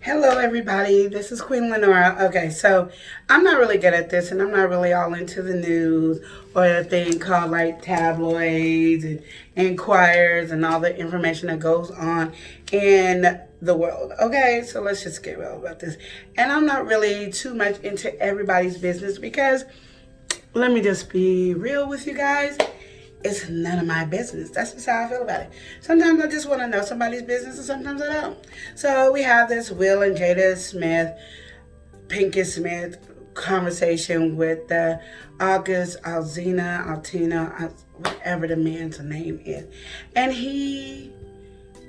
Hello, everybody. This is Queen Lenora. Okay, so I'm not really good at this, and I'm not really all into the news or a thing called like tabloids and inquires and all the information that goes on in the world. Okay, so let's just get real about this. And I'm not really too much into everybody's business because let me just be real with you guys. It's none of my business. That's just how I feel about it. Sometimes I just want to know somebody's business and sometimes I don't. So we have this Will and Jada Smith, Pinkett Smith conversation with the Alsina, whatever the man's name is.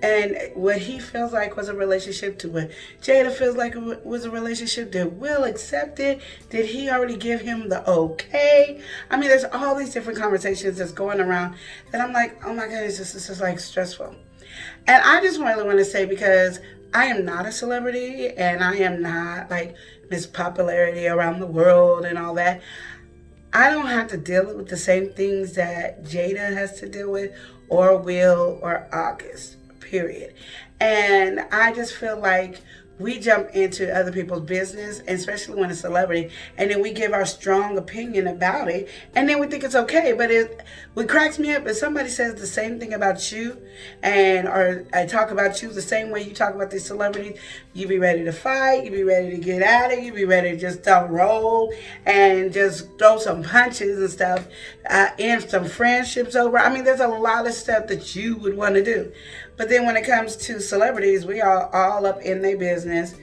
And what he feels like was a relationship to what Jada feels like was a relationship. Did Will accept it? Did he already give him the okay? I mean, there's all these different conversations that's going around that I'm like, oh my goodness, this is like stressful. And I just really want to say, because I am not a celebrity and I am not like Miss Popularity around the world and all that. I don't have to deal with the same things that Jada has to deal with, or Will, or August. Period. And I just feel like we jump into other people's business, especially when it's a celebrity, and then we give our strong opinion about it, and then we think it's okay. But what cracks me up is somebody says the same thing about you, or I talk about you the same way you talk about these celebrities. You be ready to fight, you be ready to get at it, you be ready to just roll and just throw some punches and stuff, end some friendships over. I mean, there's a lot of stuff that you would want to do. But then when it comes to celebrities, we are all up in their business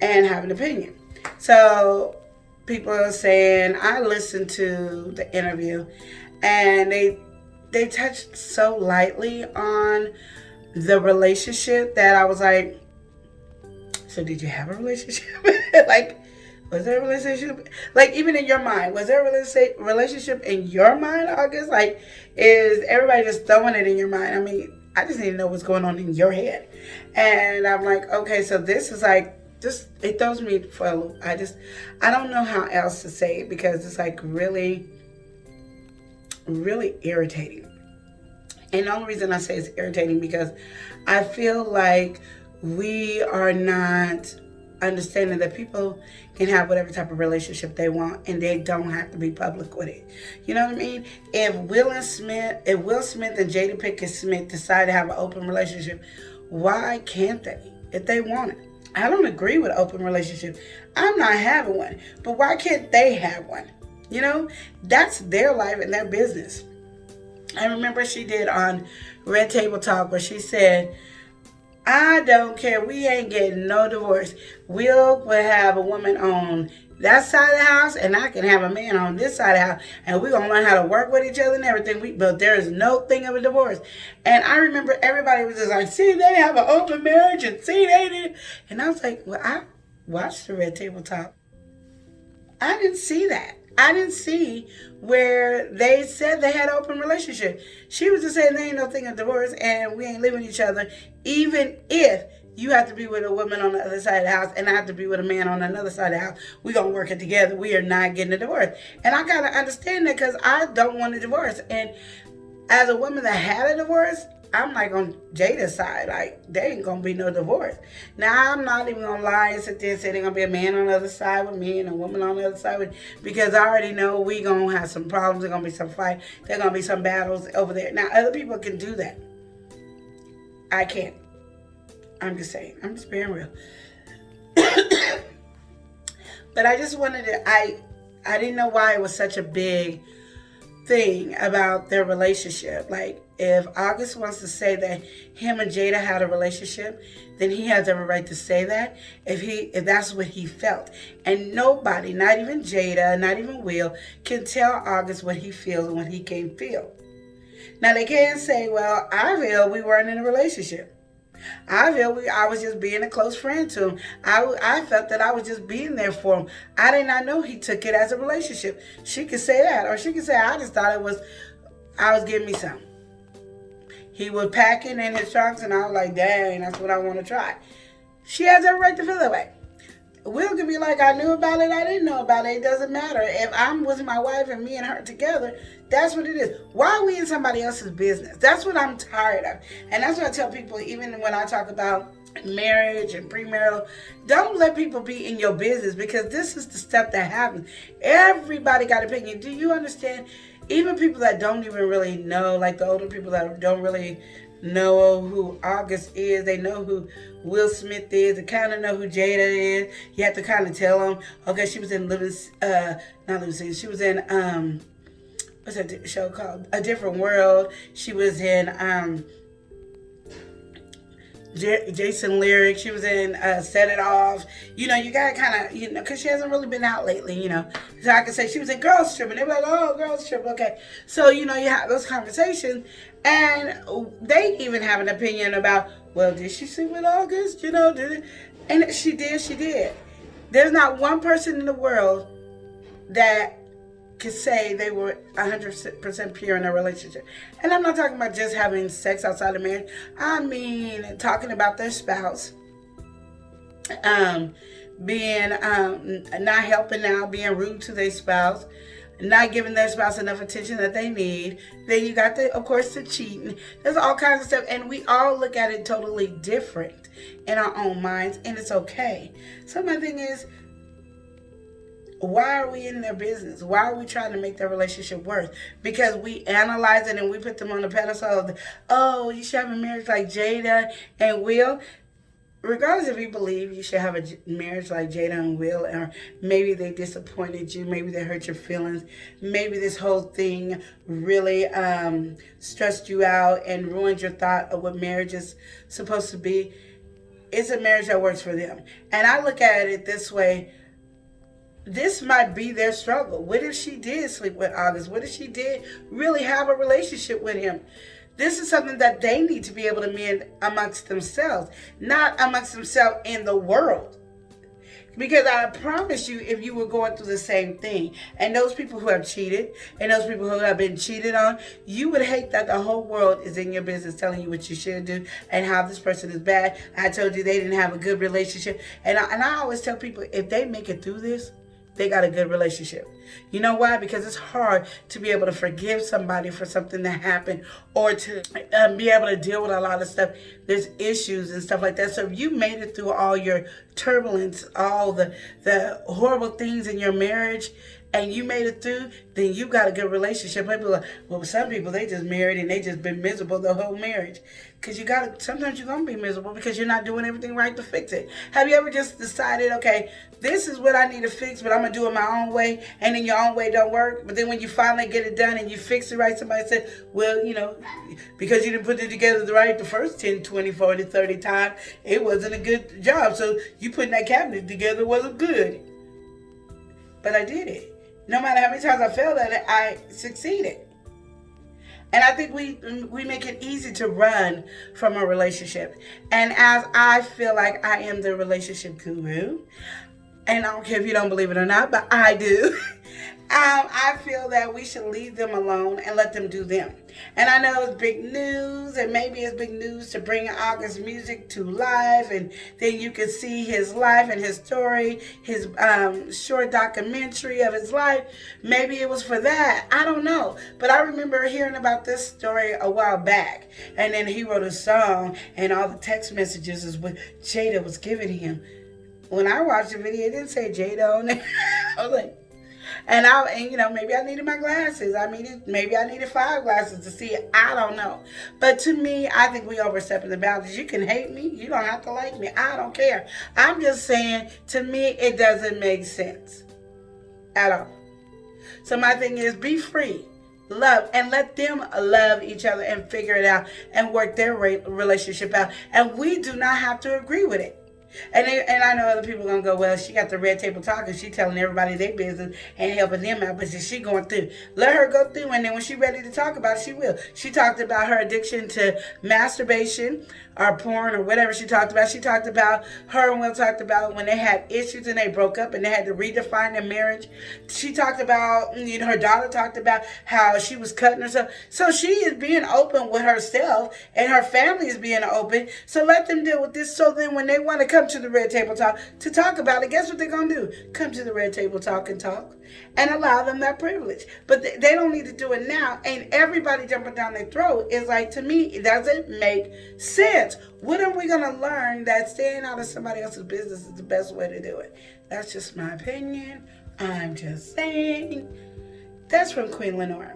and have an opinion. So people are saying, I listened to the interview and they touched so lightly on the relationship that I was like, so did you have a relationship? Like, was there a relationship? Like, even in your mind, was there a relationship in your mind, August? Like, is everybody just throwing it in your mind? I mean, I just need to know what's going on in your head. And I'm like, okay, so this is like, just, it throws me for a loop. I don't know how else to say it because it's like really, really irritating. And the only reason I say it's irritating because I feel like we are not understanding that people can have whatever type of relationship they want and they don't have to be public with it. You know what I mean? If Will Smith and Jada Pinkett Smith decide to have an open relationship, why can't they if they want it? I don't agree with an open relationship. I'm not having one. But why can't they have one? You know, that's their life and their business. I remember she did on Red Table Talk where she said, I don't care. We ain't getting no divorce. Will have a woman on that side of the house, and I can have a man on this side of the house, and we're going to learn how to work with each other and everything. But there is no thing of a divorce. And I remember everybody was just like, see, they have an open marriage, and see, they did. And I was like, well, I watched the Red Table Talk. I didn't see that. I didn't see where they said they had an open relationship. She was just saying there ain't no thing of divorce and we ain't living with each other, even if you have to be with a woman on the other side of the house and I have to be with a man on another side of the house. We're going to work it together. We are not getting a divorce. And I kind of understand that because I don't want a divorce. And as a woman that had a divorce, I'm like on Jada's side. Like, there ain't going to be no divorce. Now, I'm not even going to lie and sit there and say there's going to be a man on the other side with me and a woman on the other side with me, because I already know we going to have some problems. There's going to be some fight. There's going to be some battles over there. Now, other people can do that. I can't. I'm just saying. I'm just being real. But I just wanted to, I didn't know why it was such a big thing about their relationship. Like, if August wants to say that him and Jada had a relationship, then he has every right to say that if that's what he felt. And nobody, not even Jada, not even Will, can tell August what he feels and what he can't feel. Now, they can't say, well, I feel we weren't in a relationship. I feel I was just being a close friend to him. I felt that I was just being there for him. I did not know he took it as a relationship. She could say that. Or she could say, I just thought I was giving me some. He was packing in his trunks and I was like, dang, that's what I want to try. She has every right to feel that way. Will could be like, I knew about it, I didn't know about it. It doesn't matter. If I'm with my wife and me and her together, that's what it is. Why are we in somebody else's business? That's what I'm tired of. And that's what I tell people, even when I talk about marriage and premarital. Don't let people be in your business, because this is the stuff that happens. Everybody got an opinion. Do you understand? Even people that don't even really know, like the older people that don't really know who August is, they know who Will Smith is, they kind of know who Jada is. You have to kind of tell them, okay, she was in not Living, she was in what's that show called? A Different World. She was in Jason Lyric. She was in Set It Off. You know, you gotta kind of, because she hasn't really been out lately, So I can say she was in Girls Trip, and they're like, oh, Girls Trip, okay. So, you have those conversations, and they even have an opinion about, well, did she sleep with August? Did it? And she did. There's not one person in the world that could say they were 100% pure in a relationship. And I'm not talking about just having sex outside of marriage. I mean, talking about their spouse, being not helping out, being rude to their spouse, not giving their spouse enough attention that they need. Then you got of course, the cheating. There's all kinds of stuff, and we all look at it totally different in our own minds, and it's okay. So my thing is, why are we in their business? Why are we trying to make their relationship worse? Because we analyze it and we put them on the pedestal of, oh, you should have a marriage like Jada and Will. Regardless if you believe you should have a marriage like Jada and Will, or maybe they disappointed you, maybe they hurt your feelings, maybe this whole thing really stressed you out and ruined your thought of what marriage is supposed to be. It's a marriage that works for them. And I look at it this way. This might be their struggle. What if she did sleep with August? What if she did really have a relationship with him? This is something that they need to be able to mend amongst themselves, not amongst themselves in the world. Because I promise you, if you were going through the same thing, and those people who have cheated, and those people who have been cheated on, you would hate that the whole world is in your business telling you what you should do and how this person is bad. I told you they didn't have a good relationship. And I always tell people, if they make it through this, they got a good relationship. You know why? Because it's hard to be able to forgive somebody for something that happened, or to be able to deal with a lot of stuff. There's issues and stuff like that. So if you made it through all your turbulence, all the horrible things in your marriage, and you made it through, then you got a good relationship. People are like, well, some people, they just married and they just been miserable the whole marriage. Because sometimes you're going to be miserable because you're not doing everything right to fix it. Have you ever just decided, okay, this is what I need to fix, but I'm going to do it my own way, and then your own way don't work? But then when you finally get it done and you fix it right, somebody said, well, because you didn't put it together right the first 10, 20, 40, 30 times, it wasn't a good job. So you putting that cabinet together wasn't good. But I did it. No matter how many times I failed at it, I succeeded. And I think we make it easy to run from a relationship. And as I feel like I am the relationship guru, and I don't care if you don't believe it or not, but I do. I feel that we should leave them alone and let them do them. And I know it's big news, and maybe it's big news to bring August music to life, and then you can see his life and his story, his short documentary of his life. Maybe it was for that. I don't know. But I remember hearing about this story a while back, and then he wrote a song, and all the text messages is what Jada was giving him. When I watched the video, it didn't say Jada on it. I was like, and maybe I needed my glasses. Maybe I needed 5 glasses to see it. I don't know. But to me, I think we overstepping the boundaries. You can hate me. You don't have to like me. I don't care. I'm just saying, to me, it doesn't make sense at all. So my thing is, be free. Love, and let them love each other and figure it out and work their relationship out. And we do not have to agree with it. And I know other people are going to go, well, she got the red table talk and she telling everybody their business and helping them out, but she going through. Let her go through, and then when she's ready to talk about it, she will. She talked about her addiction to masturbation or porn or whatever she talked about. She talked about, her and Will talked about when they had issues and they broke up and they had to redefine their marriage. She talked about, her daughter talked about how she was cutting herself. So she is being open with herself, and her family is being open. So let them deal with this, so then when they want to come come to the red table talk to talk about it, guess what they're going to do? Come to the red table talk and allow them that privilege. But they don't need to do it now. And everybody jumping down their throat is like, to me, it doesn't make sense. When are we going to learn that staying out of somebody else's business is the best way to do it? That's just my opinion. I'm just saying. That's from Queen Lenore.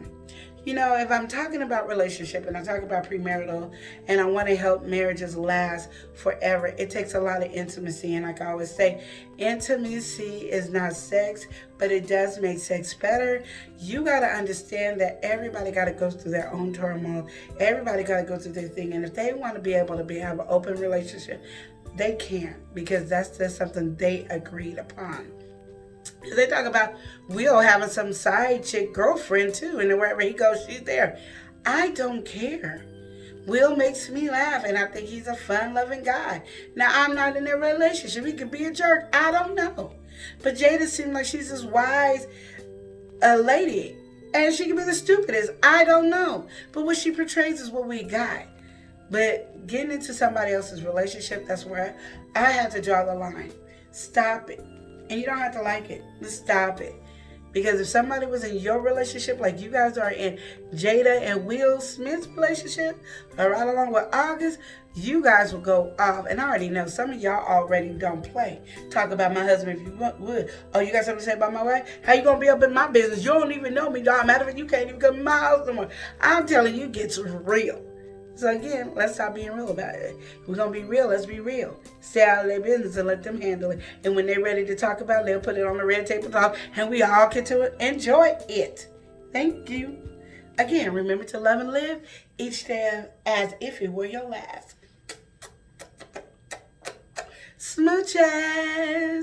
You know, if I'm talking about relationship and I talk about premarital and I want to help marriages last forever, it takes a lot of intimacy. And like I always say, intimacy is not sex, but it does make sex better. You got to understand that everybody got to go through their own turmoil. Everybody got to go through their thing. And if they want to be able to have an open relationship, they can't, because that's just something they agreed upon. They talk about Will having some side chick girlfriend too, and wherever he goes, she's there. I don't care. Will makes me laugh, and I think he's a fun-loving guy. Now, I'm not in a relationship. He could be a jerk. I don't know. But Jada seems like she's this wise lady, and she could be the stupidest. I don't know. But what she portrays is what we got. But getting into somebody else's relationship, that's where I had to draw the line. Stop it. And you don't have to like it. Just stop it. Because if somebody was in your relationship, like you guys are in Jada and Will Smith's relationship, or right along with August, you guys will go off. And I already know some of y'all already don't play. Talk about my husband if you would. Oh, you got something to say about my wife? How you going to be up in my business? You don't even know me, dog. Matter of fact, you can't even come to my house no more. I'm telling you, it gets real. So again, let's stop being real about it. If we're going to be real, let's be real. Stay out of their business and let them handle it. And when they're ready to talk about it, they'll put it on the red table talk and we all get to enjoy it. Thank you. Again, remember to love and live each day as if it were your last. Smooches.